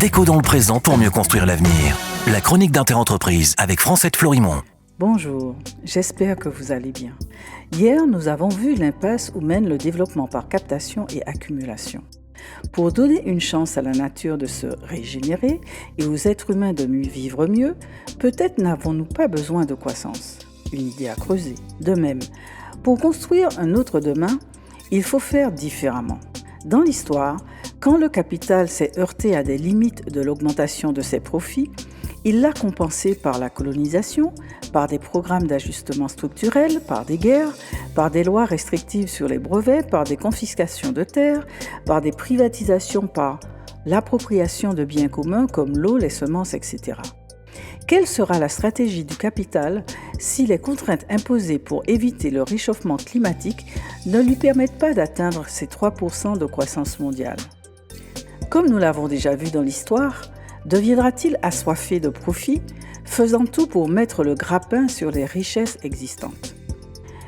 Déco dans le présent pour mieux construire l'avenir. La chronique d'Interentreprise avec Francette Florimond. Bonjour, j'espère que vous allez bien. Hier, nous avons vu l'impasse où mène le développement par captation et accumulation. Pour donner une chance à la nature de se régénérer et aux êtres humains de vivre mieux, peut-être n'avons-nous pas besoin de croissance. Une idée à creuser. De même, pour construire un autre demain, il faut faire différemment. Dans l'histoire, quand le capital s'est heurté à des limites de l'augmentation de ses profits, il l'a compensé par la colonisation, par des programmes d'ajustement structurel, par des guerres, par des lois restrictives sur les brevets, par des confiscations de terres, par des privatisations, par l'appropriation de biens communs comme l'eau, les semences, etc. Quelle sera la stratégie du capital si les contraintes imposées pour éviter le réchauffement climatique ne lui permettent pas d'atteindre ces 3% de croissance mondiale ? Comme nous l'avons déjà vu dans l'histoire, deviendra-t-il assoiffé de profit, faisant tout pour mettre le grappin sur les richesses existantes ?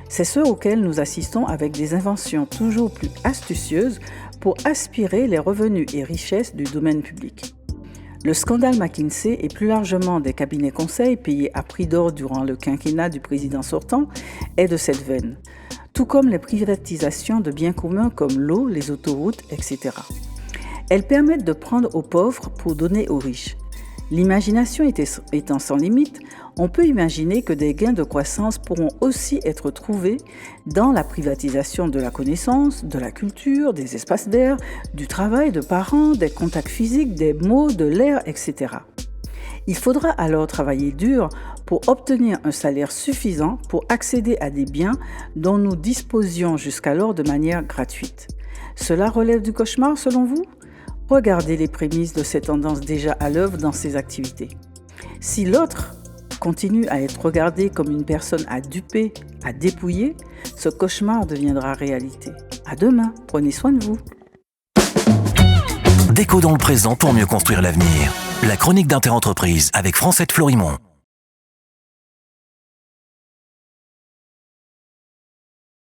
C'est ce auquel nous assistons avec des inventions toujours plus astucieuses pour aspirer les revenus et richesses du domaine public. Le scandale McKinsey et plus largement des cabinets conseils payés à prix d'or durant le quinquennat du président sortant est de cette veine, tout comme les privatisations de biens communs comme l'eau, les autoroutes, etc. Elles permettent de prendre aux pauvres pour donner aux riches. L'imagination étant sans limite, on peut imaginer que des gains de croissance pourront aussi être trouvés dans la privatisation de la connaissance, de la culture, des espaces verts, du travail de parents, des contacts physiques, des mots, de l'air, etc. Il faudra alors travailler dur pour obtenir un salaire suffisant pour accéder à des biens dont nous disposions jusqu'alors de manière gratuite. Cela relève du cauchemar selon vous ? Regardez les prémices de ces tendances déjà à l'œuvre dans ces activités. Si l'autre continue à être regardé comme une personne à duper, à dépouiller, ce cauchemar deviendra réalité. À demain, prenez soin de vous. Déco dans le présent pour mieux construire l'avenir. La chronique d'Interentreprise avec Francette Florimond.